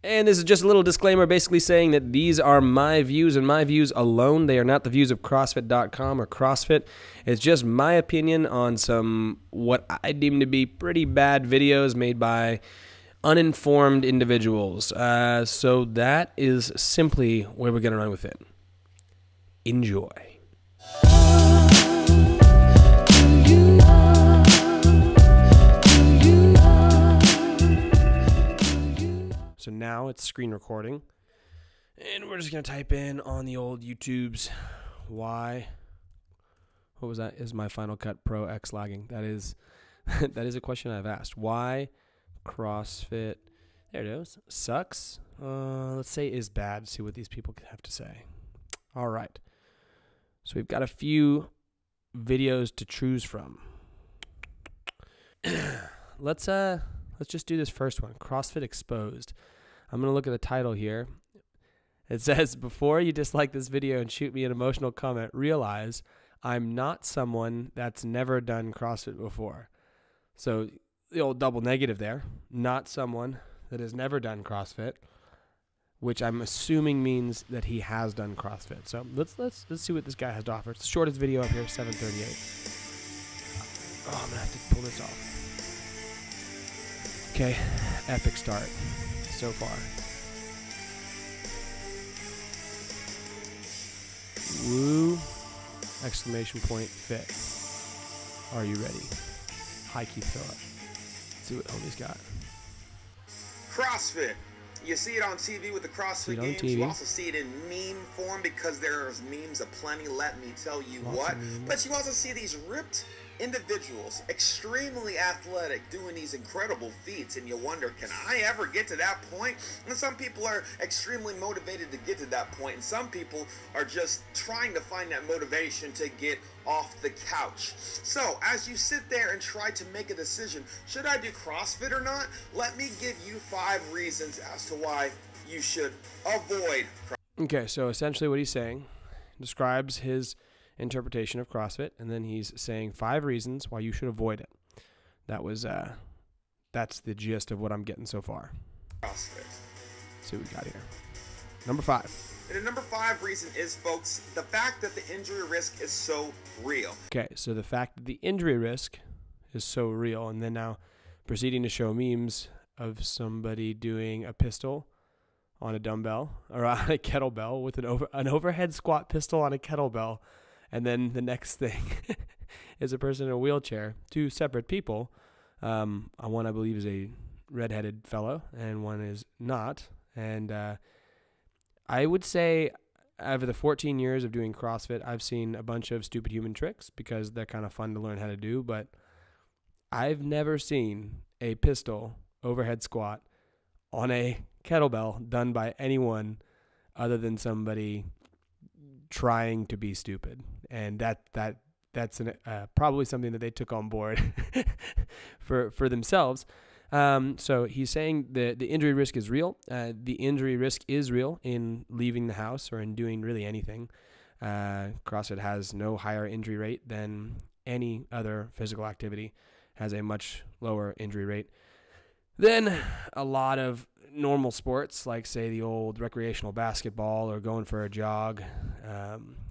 And this is just a little disclaimer basically saying that these are my views and my views alone. They are not the views of CrossFit.com or CrossFit. It's just my opinion on some what I deem to be pretty bad videos made by uninformed individuals. So that is simply where we're going to run with it. Enjoy. So now it's screen recording, and we're just going to type in on the old YouTube's why, what was that, is my Final Cut Pro X lagging? That is a question I've asked. Why CrossFit, there it is, sucks? Let's say is bad, see what these people have to say. All right. So we've got a few videos to choose from. Let's just do this first one, CrossFit Exposed. I'm going to look at the title here. It says, before you dislike this video and shoot me an emotional comment, realize I'm not someone that's never done CrossFit before. So the old double negative there, not someone that has never done CrossFit, which I'm assuming means that he has done CrossFit. So let's see what this guy has to offer. It's the shortest video up here, 7:38. Oh, I'm going to have to pull this off. Okay, epic start so far. Woo! Exclamation point fit. Are you ready? Hi, Keith Phillip. Let's see what Homie's got. CrossFit. You see it on TV with the CrossFit games. You also see it in meme form because there's memes aplenty, let me tell you what. But you also see these ripped individuals, extremely athletic, doing these incredible feats, and you wonder, can I ever get to that point? And some people are extremely motivated to get to that point, and some people are just trying to find that motivation to get off the couch. So as you sit there and try to make a decision, should I do CrossFit or not? Let me give you 5 reasons as to why you should avoid CrossFit. Okay, so essentially what he's saying describes his interpretation of CrossFit, and then he's saying 5 reasons why you should avoid it. That's the gist of what I'm getting so far. CrossFit. Let's see what we got here. Number 5. And the number 5 reason is, folks, the fact that the injury risk is so real. Okay, so the fact that the injury risk is so real, and then now proceeding to show memes of somebody doing a pistol on a dumbbell or on a kettlebell with an overhead squat pistol on a kettlebell. And then the next thing is a person in a wheelchair, 2 separate people. One, I believe, is a redheaded fellow, and one is not. And I would say over the 14 years of doing CrossFit, I've seen a bunch of stupid human tricks because they're kind of fun to learn how to do. But I've never seen a pistol overhead squat on a kettlebell done by anyone other than somebody trying to be stupid. And that's probably something that they took on board for themselves. So he's saying the injury risk is real. The injury risk is real in leaving the house or in doing really anything. CrossFit has no higher injury rate than any other physical activity, has a much lower injury rate than a lot of normal sports, like say the old recreational basketball or going for a jog.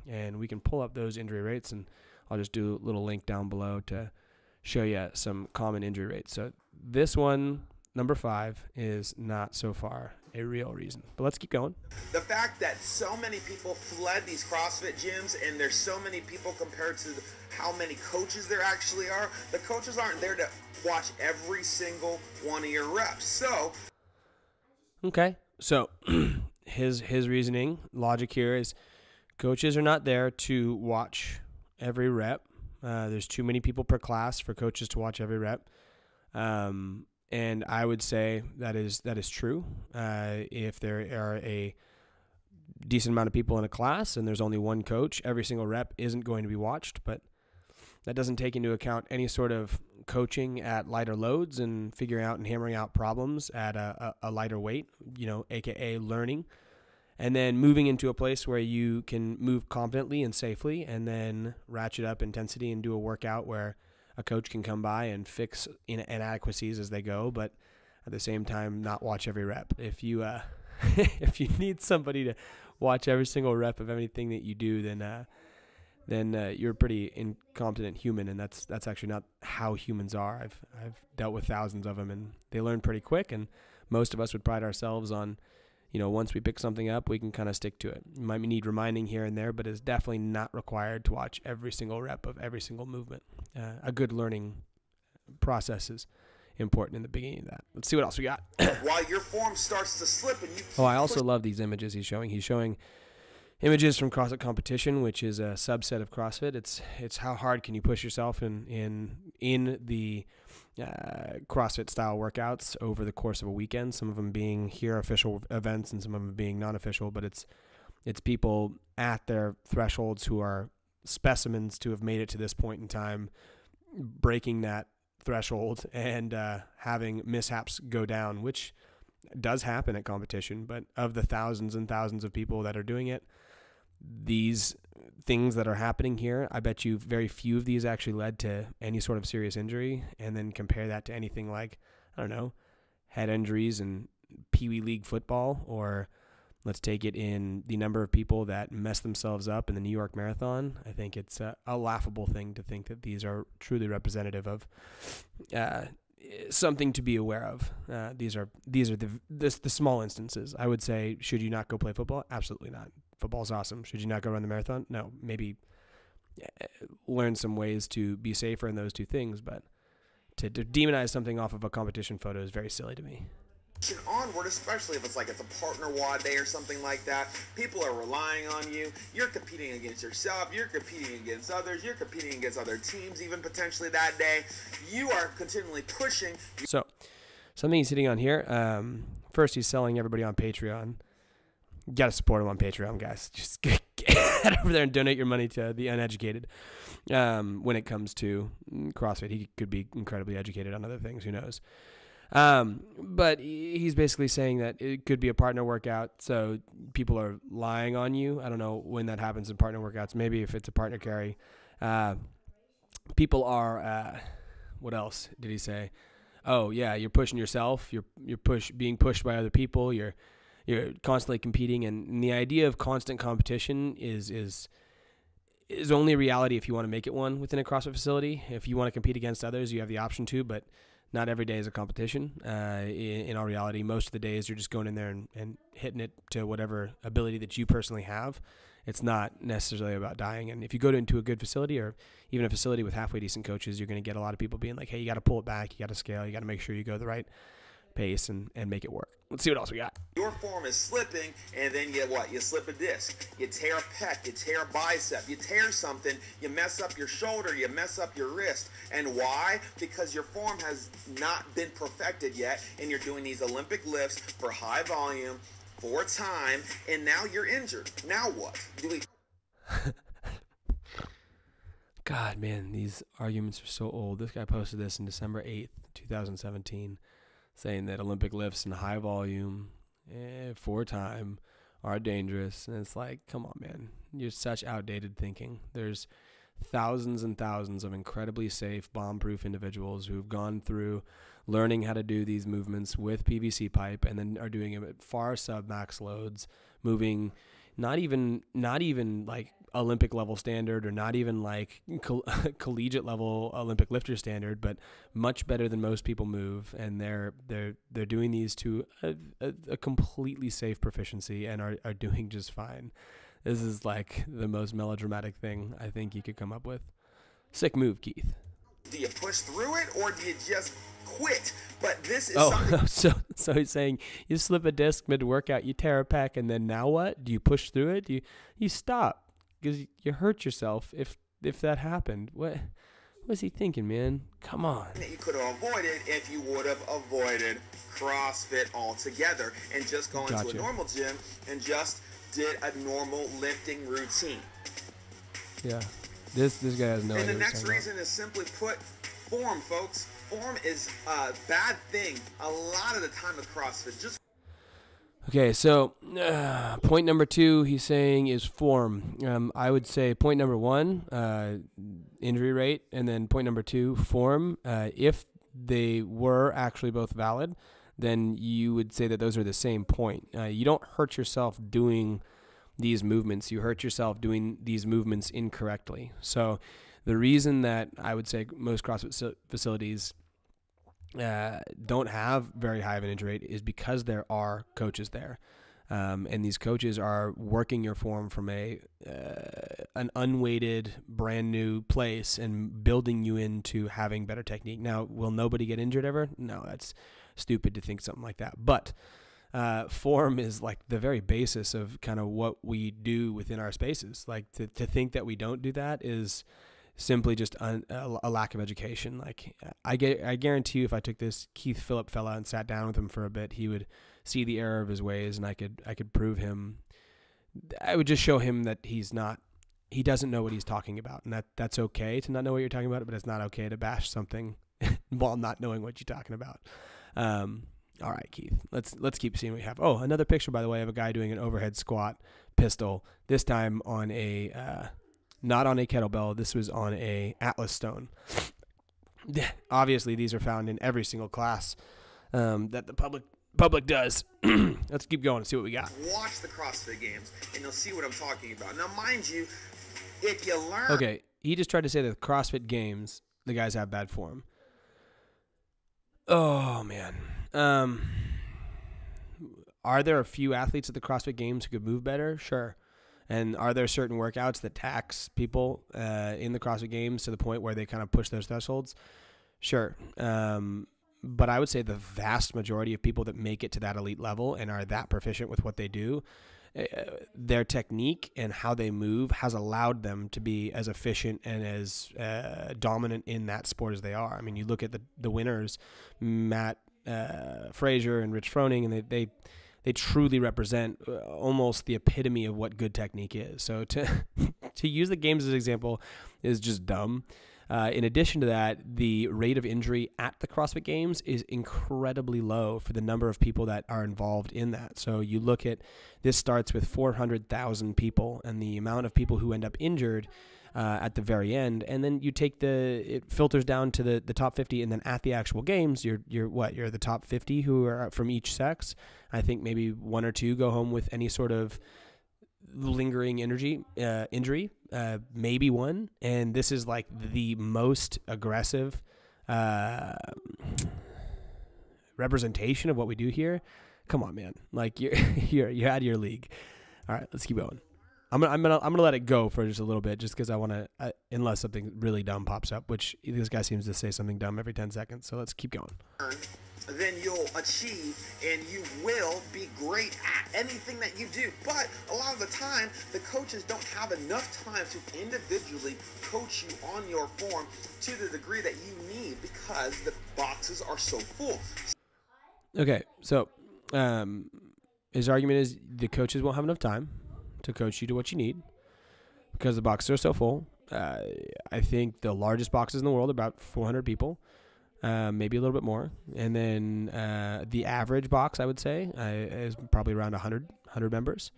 And we can pull up those injury rates, and I'll just do a little link down below to show you some common injury rates. So this one, number 5, is not so far a real reason. But let's keep going. The fact that so many people fled these CrossFit gyms, and there's so many people compared to how many coaches there actually are. The coaches aren't there to watch every single one of your reps. So okay, so his reasoning, logic here is coaches are not there to watch every rep. There's too many people per class for coaches to watch every rep. And I would say that is true. If there are a decent amount of people in a class and there's only one coach, every single rep isn't going to be watched, but that doesn't take into account any sort of coaching at lighter loads and figuring out and hammering out problems at a lighter weight, AKA learning. And then moving into a place where you can move confidently and safely, and then ratchet up intensity and do a workout where a coach can come by and fix inadequacies as they go. But at the same time not watch every rep. If you if you need somebody to watch every single rep of anything that you do, then you're a pretty incompetent human, and that's actually not how humans are. I've dealt with thousands of them, and they learn pretty quick, and most of us would pride ourselves on, once we pick something up, we can kind of stick to it. You might need reminding here and there, but it's definitely not required to watch every single rep of every single movement. A good learning process is important in the beginning of that. Let's see what else we got. While your form starts to slip and you I also love these images he's showing. He's showing images from CrossFit competition, which is a subset of CrossFit. It's how hard can you push yourself in the CrossFit style workouts over the course of a weekend. Some of them being here official events, and some of them being non-official. But it's people at their thresholds who are specimens to have made it to this point in time, breaking that threshold and having mishaps go down, which does happen at competition. But of the thousands and thousands of people that are doing it, these things that are happening here, I bet you very few of these actually led to any sort of serious injury. And then compare that to anything like, I don't know, head injuries in Pee Wee League football, or let's take it in the number of people that mess themselves up in the New York Marathon. I think it's a laughable thing to think that these are truly representative of something to be aware of. These are the small instances. I would say, should you not go play football? Absolutely not. Football's awesome. Should you not go run the marathon? No. Maybe learn some ways to be safer in those two things, but to demonize something off of a competition photo is very silly to me. Onward, especially if it's a partner WOD day or something like that. People are relying on you. You're competing against yourself. You're competing against others. You're competing against other teams, even potentially that day. You are continually pushing. So, something he's hitting on here. First, he's selling everybody on Patreon. You got to support him on Patreon, guys. Just get over there and donate your money to the uneducated. When it comes to CrossFit, he could be incredibly educated on other things. Who knows? But he's basically saying that it could be a partner workout, so people are lying on you. I don't know when that happens in partner workouts. Maybe if it's a partner carry. People are, what else did he say? Oh yeah, you're pushing yourself. You're being pushed by other people. You're constantly competing, and the idea of constant competition is only a reality if you want to make it one within a CrossFit facility. If you want to compete against others, you have the option to, but not every day is a competition. In all reality, most of the days you're just going in there and hitting it to whatever ability that you personally have. It's not necessarily about dying. And if you go into a good facility, or even a facility with halfway decent coaches, you're going to get a lot of people being like, hey, you got to pull it back. You got to scale. You got to make sure you go the right pace and make it work. Let's see what else we got. Your form is slipping, and then you slip a disc, you tear a pec, you tear a bicep, you tear something, you mess up your shoulder, you mess up your wrist. And why? Because your form has not been perfected yet, and you're doing these Olympic lifts for high volume, for time, and now you're injured. Now what? God, man, these arguments are so old. This guy posted this in December 8th, 2017. Saying that Olympic lifts in high volume for time are dangerous. And it's like, come on, man. You're such outdated thinking. There's thousands and thousands of incredibly safe, bomb-proof individuals who've gone through learning how to do these movements with PVC pipe and then are doing them at far sub-max loads, moving not even like Olympic level standard, or not even like collegiate level Olympic lifter standard, but much better than most people move. And they're doing these to a completely safe proficiency and are doing just fine. This is like the most melodramatic thing I think you could come up with. Sick move, Keith. Do you push through it, or do you just quit? But this is something. So he's saying you slip a disc mid-workout, you tear a pec, and then now what? Do you push through it? Do you stop? Because you hurt yourself if that happened. What was he thinking, man? Come on. You could have avoided if you would have avoided CrossFit altogether and just go into a normal gym and just did a normal lifting routine. Yeah. This guy has no idea. And the next reason is simply put, form, folks. Form is a bad thing a lot of the time with CrossFit. Okay, so point number 2 he's saying is form. I would say point number 1, injury rate, and then point number 2, form. If they were actually both valid, then you would say that those are the same point. You don't hurt yourself doing these movements. You hurt yourself doing these movements incorrectly. So the reason that I would say most CrossFit facilities don't have very high of an injury rate is because there are coaches there. And these coaches are working your form from an unweighted, brand new place and building you into having better technique. Now, will nobody get injured ever? No, that's stupid to think something like that. But form is like the very basis of kind of what we do within our spaces. Like to think that we don't do that is simply just a lack of education. Like I guarantee you, if I took this Keith Phillip fella and sat down with him for a bit, he would see the error of his ways, and I could prove him. I would just show him that he doesn't know what he's talking about, and that's okay to not know what you're talking about, but it's not okay to bash something while not knowing what you're talking about. All right, Keith, let's keep seeing what we have. Oh, another picture, by the way, of a guy doing an overhead squat pistol, this time on not on a kettlebell. This was on a Atlas stone. Obviously, these are found in every single class that the public does. Let's keep going and see what we got. Watch the CrossFit Games, and you'll see what I'm talking about. Now, mind you, if you learn... Okay, he just tried to say that the CrossFit Games, the guys have bad form. Oh, man. Are there a few athletes at the CrossFit Games who could move better? Sure. And are there certain workouts that tax people in the CrossFit Games to the point where they kind of push those thresholds? Sure. But I would say the vast majority of people that make it to that elite level and are that proficient with what they do, their technique and how they move has allowed them to be as efficient and as dominant in that sport as they are. I mean, you look at the winners, Matt Frazier and Rich Froning, and they truly represent almost the epitome of what good technique is. So to use the games as an example is just dumb. In addition to that, the rate of injury at the CrossFit Games is incredibly low for the number of people that are involved in that. So you look at, this starts with 400,000 people and the amount of people who end up injured at the very end. And then you take it filters down to the top 50. And then at the actual games, you're the top 50 who are from each sex. I think maybe one or two go home with any sort of lingering injury, maybe one. And this is like the most aggressive representation of what we do here. Come on, man. Like you're out of your league. All right, let's keep going. I'm gonna let it go for just a little bit, just because I want to, unless something really dumb pops up, which this guy seems to say something dumb every 10 seconds. So let's keep going. Then you'll achieve and you will be great at anything that you do. But a lot of the time, the coaches don't have enough time to individually coach you on your form to the degree that you need, because the boxes are so full. Okay, so his argument is the coaches won't have enough time to coach you to what you need because the boxes are so full. I think the largest boxes in the world are about 400 people. Maybe a little bit more. And then the average box, I would say, is probably around 100 members.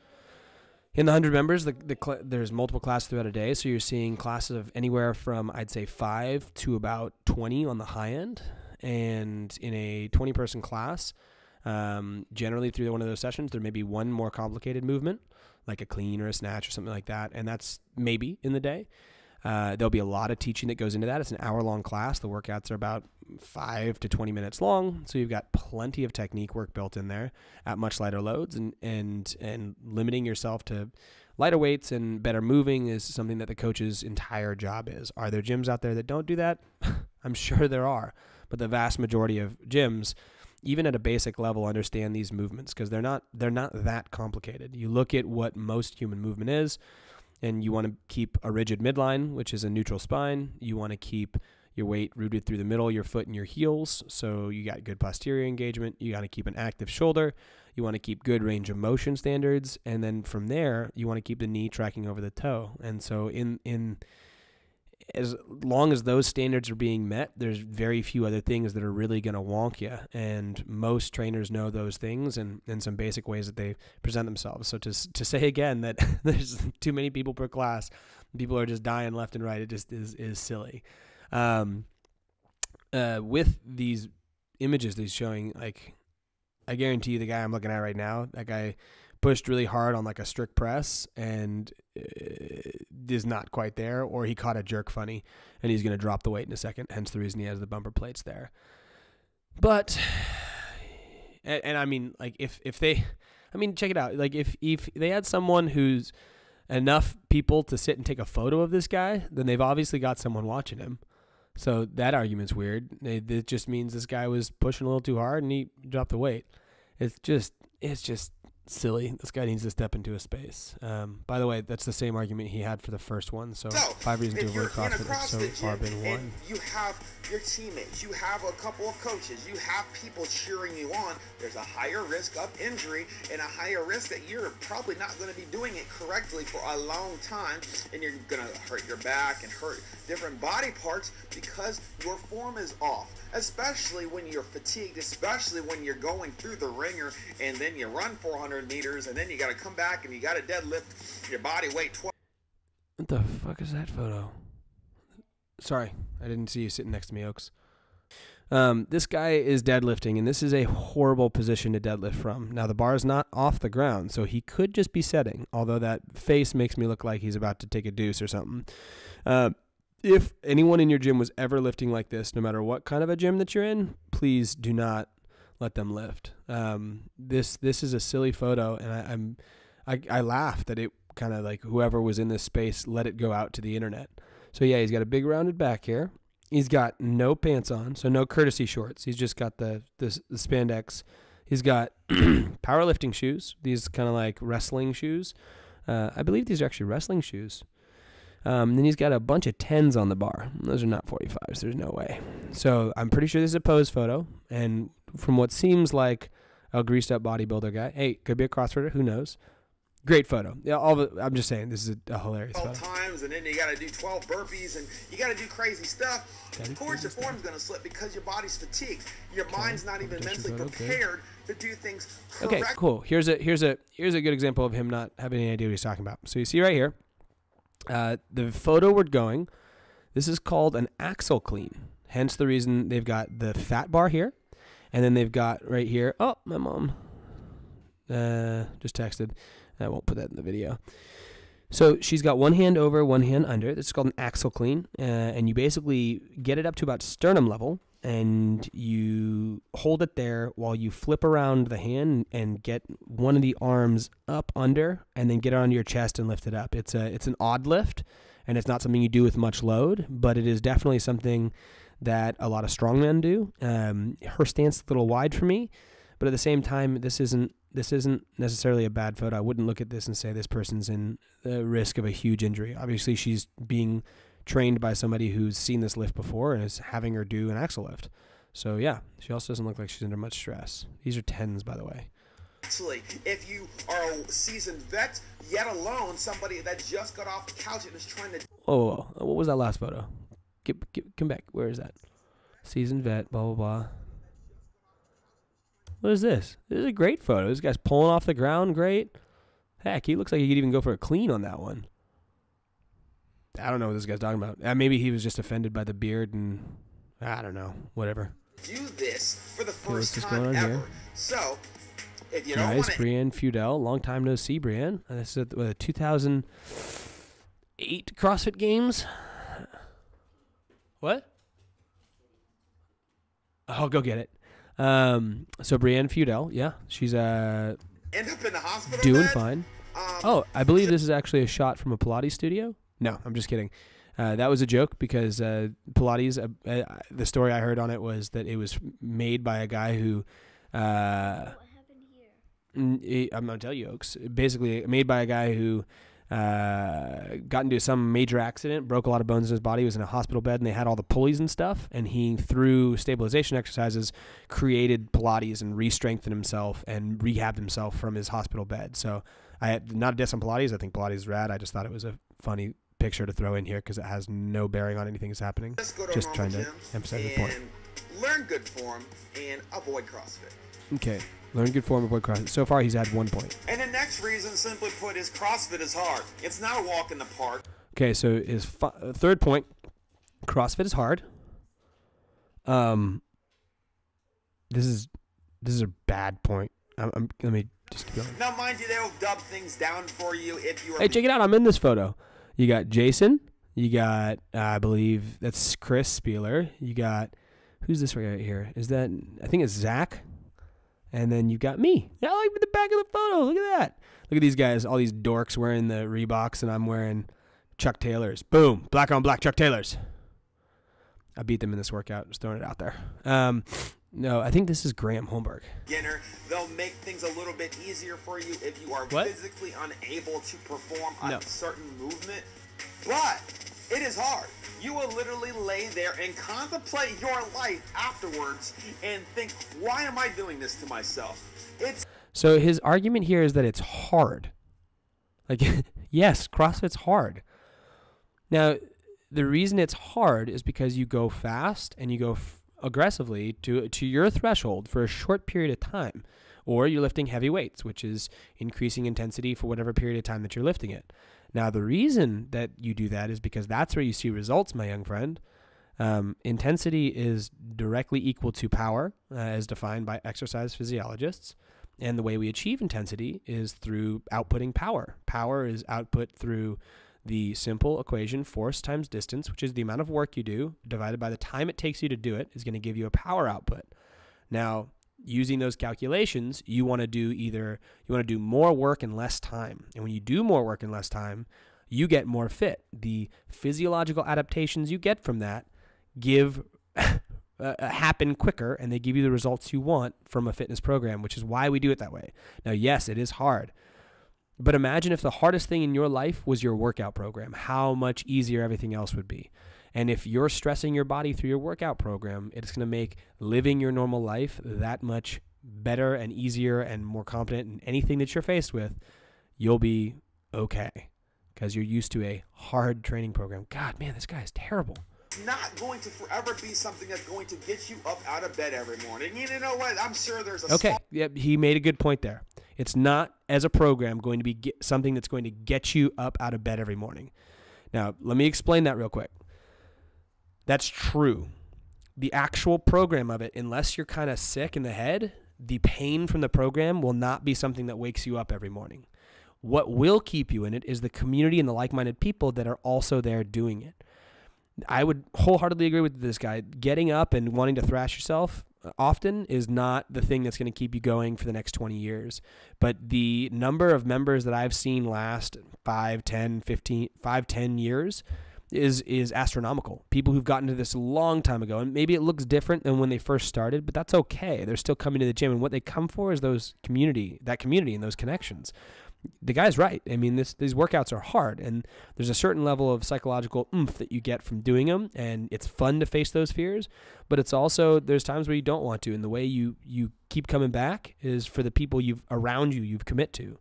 In the 100 members, there's multiple classes throughout a day. So you're seeing classes of anywhere from, I'd say, 5 to about 20 on the high end. And in a 20-person class, generally through one of those sessions, there may be one more complicated movement, like a clean or a snatch or something like that. And that's maybe in the day. There'll be a lot of teaching that goes into that. It's an hour-long class. The workouts are about 5 to 20 minutes long, so you've got plenty of technique work built in there at much lighter loads, and limiting yourself to lighter weights and better moving is something that the coach's entire job is. Are there gyms out there that don't do that? I'm sure there are, but the vast majority of gyms, even at a basic level, understand these movements because they're not that complicated. You look at what most human movement is, and you want to keep a rigid midline, which is a neutral spine. You want to keep your weight rooted through the middle of your foot and your heels, so you got good posterior engagement. You got to keep an active shoulder. You want to keep good range of motion standards, and then from there, you want to keep the knee tracking over the toe. And so in as long as those standards are being met, there's very few other things that are really going to wonk you. And most trainers know those things and some basic ways that they present themselves. So to say again that there's too many people per class, people are just dying left and right, it just is silly. With these images, these showing like I guarantee you the guy I'm looking at right now, that guy pushed really hard on like a strict press and is not quite there, or he caught a jerk funny and he's going to drop the weight in a second. Hence the reason he has the bumper plates there. But, and I mean, like if they, I mean, check it out. Like if they had someone who's enough people to sit and take a photo of this guy, then they've obviously got someone watching him. So that argument's weird. It just means this guy was pushing a little too hard and he dropped the weight. It's just silly. This guy needs to step into a space. By the way, that's the same argument he had for the first one. So 5 reasons to avoid CrossFit has so far been one. You have your teammates, you have a couple of coaches, you have people cheering you on. There's a higher risk of injury and a higher risk that you're probably not going to be doing it correctly for a long time, and you're going to hurt your back and hurt different body parts because your form is off, especially when you're fatigued, especially when you're going through the ringer and then you run 400 meters and then you got to come back and you got to deadlift your body weight 12. What the fuck is that photo? Sorry, I didn't see you sitting next to me, Oaks. This guy is deadlifting, and this is a horrible position to deadlift from. Now, the bar is not off the ground, so he could just be setting, although that face makes me look like he's about to take a deuce or something. If anyone in your gym was ever lifting like this, no matter what kind of a gym that you're in, please do not let them lift. This is a silly photo, and I laughed that it kind of like whoever was in this space let it go out to the internet. So yeah, he's got a big rounded back here. He's got no pants on, so no courtesy shorts. He's just got the spandex. He's got powerlifting shoes. These kind of like wrestling shoes. I believe these are actually wrestling shoes. Then he's got a bunch of 10s on the bar. Those are not 45s. There's no way. So I'm pretty sure this is a pose photo. And from what seems like a greased up bodybuilder guy, hey, could be a CrossFitter. Who knows? Great photo. Yeah, I'm just saying, this is a hilarious 12 photo. times, and then you got to do 12 burpees, and you got to do crazy stuff. Of course, your form's going to slip because your body's fatigued. Your mind's not even mentally prepared to do things correct. Okay, cool. Here's a good example of him not having any idea what he's talking about. So you see right here, the photo we're going, this is called an axle clean. Hence the reason they've got the fat bar here, and then they've got right here. Oh, my mom just texted. I won't put that in the video. So she's got one hand over, one hand under. This is called an axle clean. And you basically get it up to about sternum level, and you hold it there while you flip around the hand and get one of the arms up under, and then get it onto your chest and lift it up. It's an odd lift, and it's not something you do with much load, but it is definitely something that a lot of strongmen do. Her stance is a little wide for me, but at the same time, this isn't necessarily a bad photo. I wouldn't look at this and say this person's in the risk of a huge injury. Obviously, she's being trained by somebody who's seen this lift before and is having her do an axle lift. So yeah, she also doesn't look like she's under much stress. These are 10s, by the way. Actually, if you are a seasoned vet, yet alone somebody that just got off the couch and is trying to... Oh, what was that last photo? Come back. Where is that? Seasoned vet, blah, blah, blah. What is this? This is a great photo. This guy's pulling off the ground great. Heck, he looks like he could even go for a clean on that one. I don't know what this guy's talking about. Maybe he was just offended by the beard and I don't know. Whatever. Do this for the first what's time going on ever. here? So, if you don't nice, want to... Brienne Feudel. Long time no see, Brienne. This is the 2008 CrossFit Games. What? I'll go get it. So Brienne Feudel, yeah, she's end up in the hospital doing bed? fine. I believe this is actually a shot from a Pilates studio. No, I'm just kidding. That was a joke because Pilates, the story I heard on it was that it was made by a guy who what happened here? I'm gonna tell you, Oaks. Basically made by a guy who got into some major accident, broke a lot of bones in his body, was in a hospital bed, and they had all the pulleys and stuff, and he, through stabilization exercises, created Pilates and re-strengthened himself and rehabbed himself from his hospital bed. So I had not a diss on Pilates. I think Pilates is rad. I just thought it was a funny picture to throw in here because it has no bearing on anything that's happening. Just trying to emphasize the point. Learn good form and avoid CrossFit. Okay. Learn good form, avoid CrossFit. So far, he's had 1 point. And the next reason, simply put, is CrossFit is hard. It's not a walk in the park. Okay, so his third point, CrossFit is hard. This This is a bad point. Let me just keep going. Now, mind you, they'll dub things down for you if you are... Hey, check it out. I'm in this photo. You got Jason. You got, I believe, that's Chris Spieler. You got, who's this right here? Is that, I think it's Zach. And then you got me. Yeah, I like the back of the photo. Look at that. Look at these guys, all these dorks wearing the Reeboks, and I'm wearing Chuck Taylors. Boom. Black on black Chuck Taylors. I beat them in this workout. Just throwing it out there. No, I think this is Graham Holmberg. Beginner, they'll make things a little bit easier for you if you are physically unable to perform a certain movement. But it is hard. You will literally lay there and contemplate your life afterwards and think, why am I doing this to myself? So his argument here is that it's hard. Like, yes, CrossFit's hard. Now, the reason it's hard is because you go fast and you go aggressively to your threshold for a short period of time, or you're lifting heavy weights, which is increasing intensity for whatever period of time that you're lifting it. Now, the reason that you do that is because that's where you see results, my young friend. Intensity is directly equal to power, as defined by exercise physiologists. And the way we achieve intensity is through outputting power. Power is output through the simple equation, force times distance, which is the amount of work you do, divided by the time it takes you to do it, is going to give you a power output. Now, using those calculations, you want to do more work in less time. And when you do more work in less time, you get more fit. The physiological adaptations you get from that happen quicker, and they give you the results you want from a fitness program, which is why we do it that way. Now, yes, it is hard. But imagine if the hardest thing in your life was your workout program, how much easier everything else would be. And if you're stressing your body through your workout program, it's going to make living your normal life that much better and easier and more competent in anything that you're faced with. You'll be okay because you're used to a hard training program. God, man, this guy is terrible. It's not going to forever be something that's going to get you up out of bed every morning. You know what? I'm sure there's a... Okay, yep, he made a good point there. It's not, as a program, going to be something that's going to get you up out of bed every morning. Now, let me explain that real quick. That's true. The actual program of it, unless you're kind of sick in the head, the pain from the program will not be something that wakes you up every morning. What will keep you in it is the community and the like-minded people that are also there doing it. I would wholeheartedly agree with this guy. Getting up and wanting to thrash yourself often is not the thing that's going to keep you going for the next 20 years. But the number of members that I've seen last 5, 10 years is astronomical. People who've gotten to this a long time ago, and maybe it looks different than when they first started, but that's okay. They're still coming to the gym, and what they come for is that community and those connections. The guy's right. I mean, these workouts are hard, and there's a certain level of psychological oomph that you get from doing them, and it's fun to face those fears, but it's also, there's times where you don't want to, and the way you keep coming back is for the people you've commit to.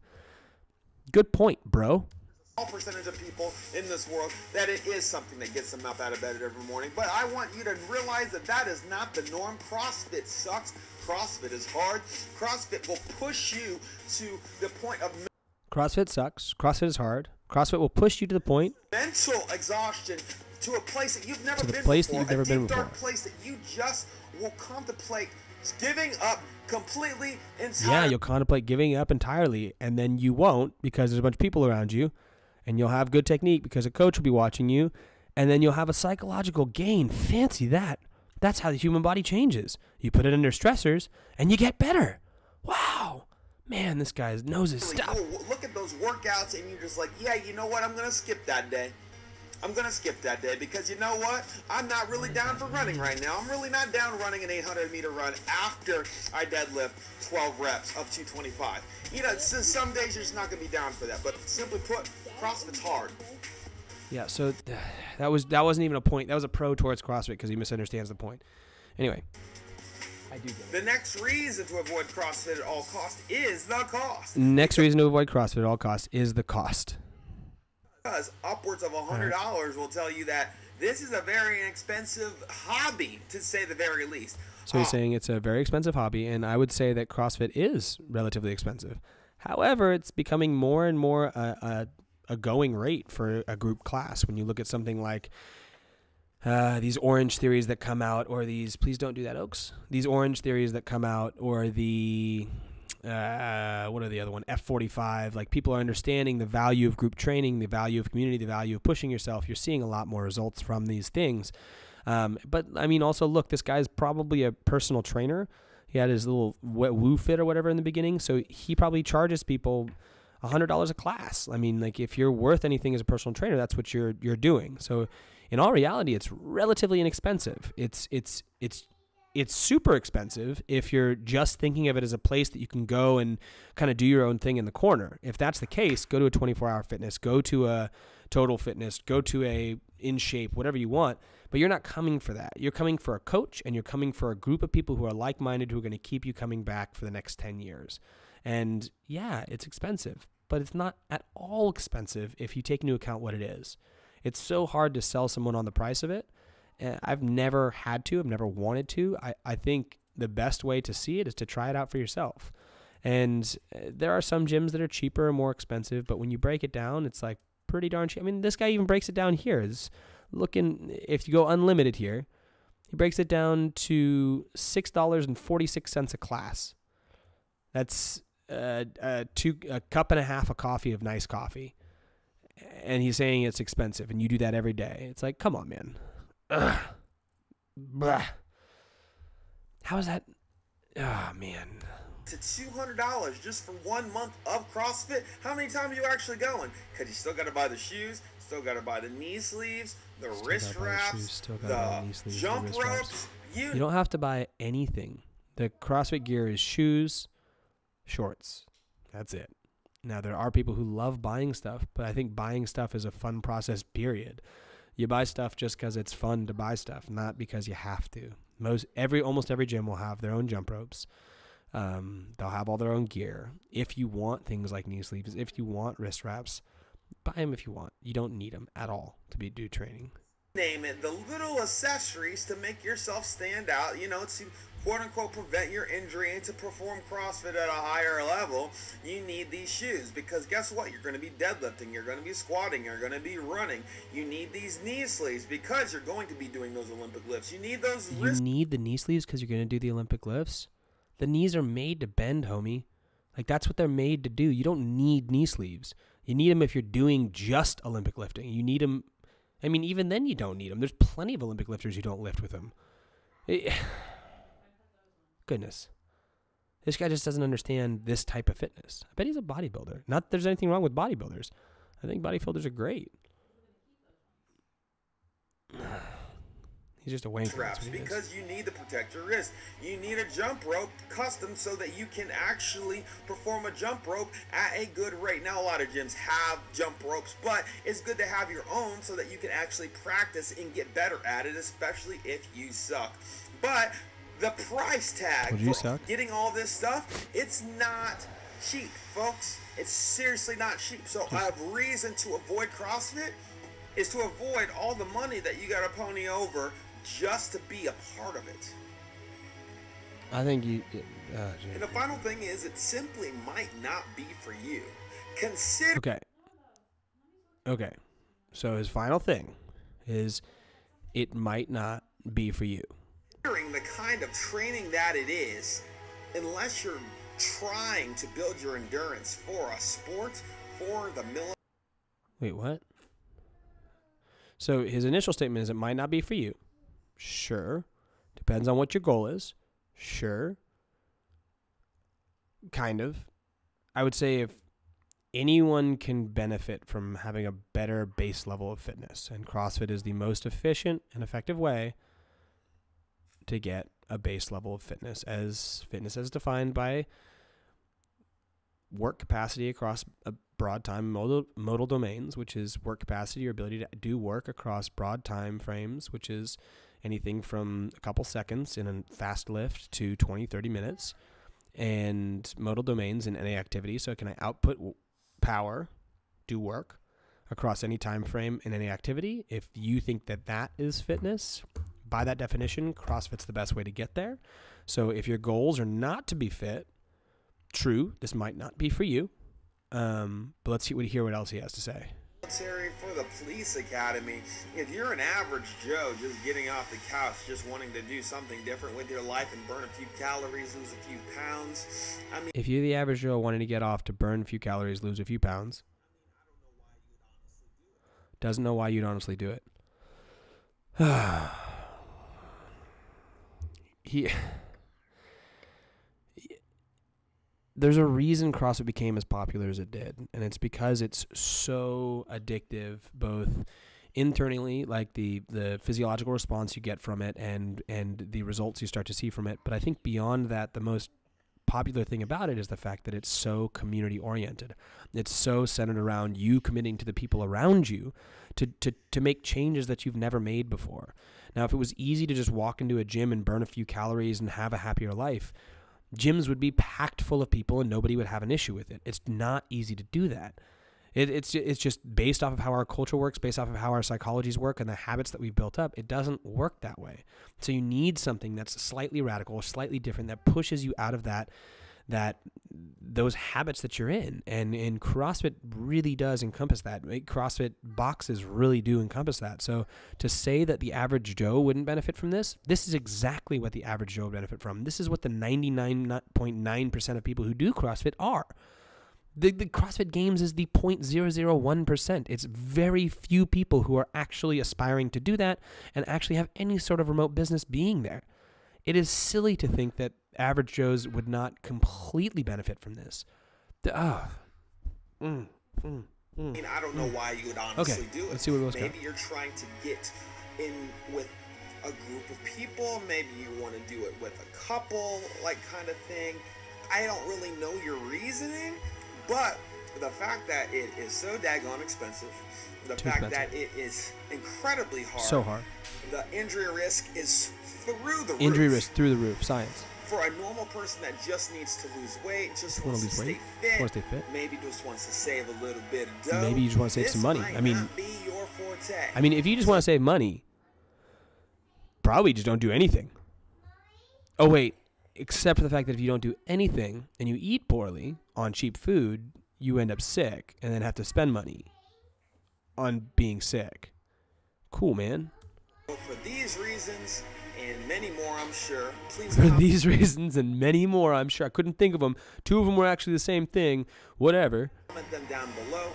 Good point, bro. Small percentage of people in this world that it is something that gets them up out of bed every morning, but I want you to realize that is not the norm. CrossFit sucks. CrossFit is hard. CrossFit will push you to the point of... CrossFit sucks. CrossFit is hard. CrossFit will push you to the point. Mental exhaustion to a place that you've never been before. A dark place that you just will contemplate giving up completely, entirely. Yeah, you'll contemplate giving up entirely, and then you won't because there's a bunch of people around you, and you'll have good technique because a coach will be watching you, and then you'll have a psychological gain. Fancy that. That's how the human body changes. You put it under stressors, and you get better. Wow. Man, this guy knows his stuff. Look at those workouts, and you're just like, yeah, you know what? I'm going to skip that day. I'm going to skip that day because you know what? I'm not really down for running right now. I'm really not down running an 800-meter run after I deadlift 12 reps of 225. You know, some days you're just not going to be down for that. But simply put, CrossFit's hard. Yeah, so that wasn't even a point. That was a pro towards CrossFit because he misunderstands the point. Anyway. I do get it. The next reason to avoid CrossFit at all costs is the cost. Next reason to avoid CrossFit at all costs is the cost. Because upwards of $100 will tell you that this is a very inexpensive hobby, to say the very least. So he's saying it's a very expensive hobby, and I would say that CrossFit is relatively expensive. However, it's becoming more and more a going rate for a group class. When you look at something like these orange theories that come out, or these, please don't do that, Oaks. These orange theories that come out, or the, what are the other one? F45. Like, people are understanding the value of group training, the value of community, the value of pushing yourself. You're seeing a lot more results from these things. But I mean, also look, this guy's probably a personal trainer. He had his little woo fit or whatever in the beginning. So he probably charges people $100 a class. I mean, like, if you're worth anything as a personal trainer, that's what you're doing. So in all reality, it's relatively inexpensive. It's super expensive if you're just thinking of it as a place that you can go and kind of do your own thing in the corner. If that's the case, go to a 24-hour fitness, go to a Total Fitness, go to a In Shape, whatever you want. But you're not coming for that. You're coming for a coach, and you're coming for a group of people who are like-minded, who are going to keep you coming back for the next 10 years. And yeah, it's expensive, but it's not at all expensive if you take into account what it is. It's so hard to sell someone on the price of it. I've never had to. I've never wanted to. I think the best way to see it is to try it out for yourself. And there are some gyms that are cheaper and more expensive, but when you break it down, it's like pretty darn cheap. I mean, this guy even breaks it down here. It's looking, if you go unlimited here, he breaks it down to $6.46 a class. That's a cup and a half of coffee, of nice coffee. And he's saying it's expensive, and you do that every day. It's like, come on, man. Ugh. Blah. How is that? Oh, man. To $200 just for 1 month of CrossFit. How many times are you actually going? Because you still got to buy the shoes, still got to buy the knee sleeves, the wrist wraps, the jump ropes. You don't have to buy anything. The CrossFit gear is shoes, shorts. That's it. Now, there are people who love buying stuff, but I think buying stuff is a fun process, period. You buy stuff just because it's fun to buy stuff, not because you have to. Almost every gym will have their own jump ropes. They'll have all their own gear. If you want things like knee sleeves, if you want wrist wraps, buy them if you want. You don't need them at all to do training. Name it, the little accessories to make yourself stand out, to quote-unquote prevent your injury and to perform CrossFit at a higher level. You need these shoes, because guess what? You're going to be deadlifting, you're going to be squatting, you're going to be running. You need these knee sleeves because you're going to be doing those Olympic lifts. You need those wrist. You need the knee sleeves because you're going to do the Olympic lifts? The knees are made to bend, homie. Like, that's what they're made to do. You don't need knee sleeves. You need them if you're doing just Olympic lifting. You need them. I mean, even then you don't need them. There's plenty of Olympic lifters who don't lift with them. Goodness. This guy just doesn't understand this type of fitness. I bet he's a bodybuilder. Not that there's anything wrong with bodybuilders. I think bodybuilders are great. He's just a wanker. Wraps, because you need to protect your wrist. You need a jump rope custom so that you can actually perform a jump rope at a good rate. Now, a lot of gyms have jump ropes, but it's good to have your own so that you can actually practice and get better at it, especially if you suck. But the price tag for getting all this stuff, it's not cheap, folks. It's seriously not cheap. So I have reason to avoid CrossFit is to avoid all the money that you got to pony over just to be a part of it. I think you... and the final thing is, it simply might not be for you. Consider... Okay. So his final thing is, it might not be for you. Considering the kind of training that it is, unless you're trying to build your endurance for a sport, for the military... Wait, what? So his initial statement is, it might not be for you. Sure. Depends on what your goal is. Sure. Kind of. I would say if anyone can benefit from having a better base level of fitness, and CrossFit is the most efficient and effective way to get a base level of fitness as defined by work capacity across a broad time modal domains, which is work capacity, your ability to do work across broad time frames, which is anything from a couple seconds in a fast lift to 20, 30 minutes, and modal domains in any activity. So can I output power, do work across any time frame in any activity? If you think that that is fitness, by that definition, CrossFit's the best way to get there. So if your goals are not to be fit, true, this might not be for you. But let's hear what else he has to say. for the police academy. If you're an average Joe just getting off the couch, just wanting to do something different with your life and burn a few calories, lose a few pounds, I mean, if you're the average Joe wanting to get off to burn a few calories, lose a few pounds, doesn't know why you'd honestly do it. There's a reason CrossFit became as popular as it did, and it's because it's so addictive, both internally, like the physiological response you get from it and the results you start to see from it. But I think beyond that, the most popular thing about it is the fact that it's so community oriented. It's so centered around you committing to the people around you to make changes that you've never made before. Now, if it was easy to just walk into a gym and burn a few calories and have a happier life, gyms would be packed full of people and nobody would have an issue with it. It's not easy to do that. It's just based off of how our culture works, based off of how our psychologies work and the habits that we've built up. It doesn't work that way. So you need something that's slightly radical, slightly different, that pushes you out of those habits that you're in. And CrossFit really does encompass that. CrossFit boxes really do encompass that. So to say that the average Joe wouldn't benefit from this is exactly what the average Joe would benefit from. This is what the 99.9% of people who do CrossFit are. The CrossFit Games is the 0.001%. It's very few people who are actually aspiring to do that and actually have any sort of remote business being there. It is silly to think that average Joes would not completely benefit from this. I mean, I don't know why you would honestly do it. Let's see what else Maybe you're trying to get in with a group of people. Maybe you want to do it with a couple, like kind of thing. I don't really know your reasoning. But the fact that it is so daggone expensive, that it is incredibly hard. So hard. The injury risk is through the roof. Injury risk through the roof. Science. For a normal person that just needs to lose weight, just wants to stay fit, maybe just wants to save a little bit of dough. Maybe you just want to save some money. I mean, be your forte. I mean, if you just want to save money, probably just don't do anything. Oh, wait. Except for the fact that if you don't do anything and you eat poorly on cheap food, you end up sick and then have to spend money on being sick. Cool, man. For these reasons and many more, I'm sure. Please. For these reasons and many more, I'm sure. I couldn't think of them. Two of them were actually the same thing. Whatever. Comment them down below.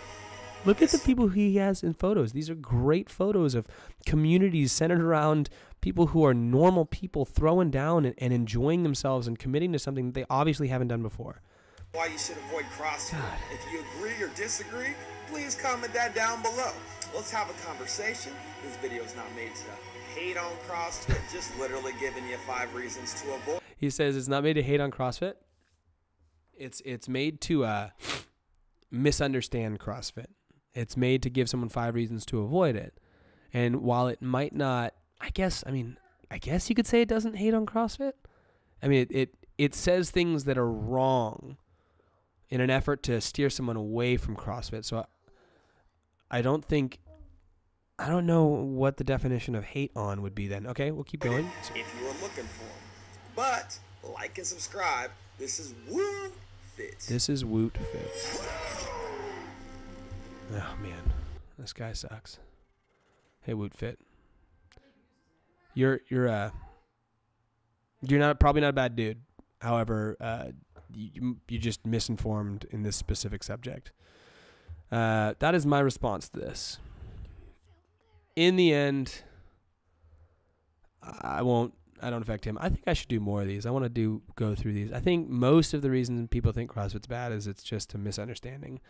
Look at the people he has in photos. These are great photos of communities centered around people who are normal people throwing down and enjoying themselves and committing to something that they obviously haven't done before. Why you should avoid CrossFit. God. If you agree or disagree, please comment that down below. Let's have a conversation. This video is not made to hate on CrossFit, just literally giving you 5 reasons to avoid. He says it's not made to hate on CrossFit. It's made to misunderstand CrossFit. It's made to give someone 5 reasons to avoid it. And while it might not, I guess you could say it doesn't hate on CrossFit. I mean, it says things that are wrong in an effort to steer someone away from CrossFit. So I don't know what the definition of hate on would be then. Okay, we'll keep going. If you are looking for them. But like and subscribe. This is Woot Fit. This is Woot Fit. Oh man, this guy sucks. Hey, Woot Fit. You're probably not a bad dude. However, you're just misinformed in this specific subject. That is my response to this. In the end, I don't affect him. I think I should do more of these. I want to go through these. I think most of the reason people think CrossFit's bad is it's just a misunderstanding.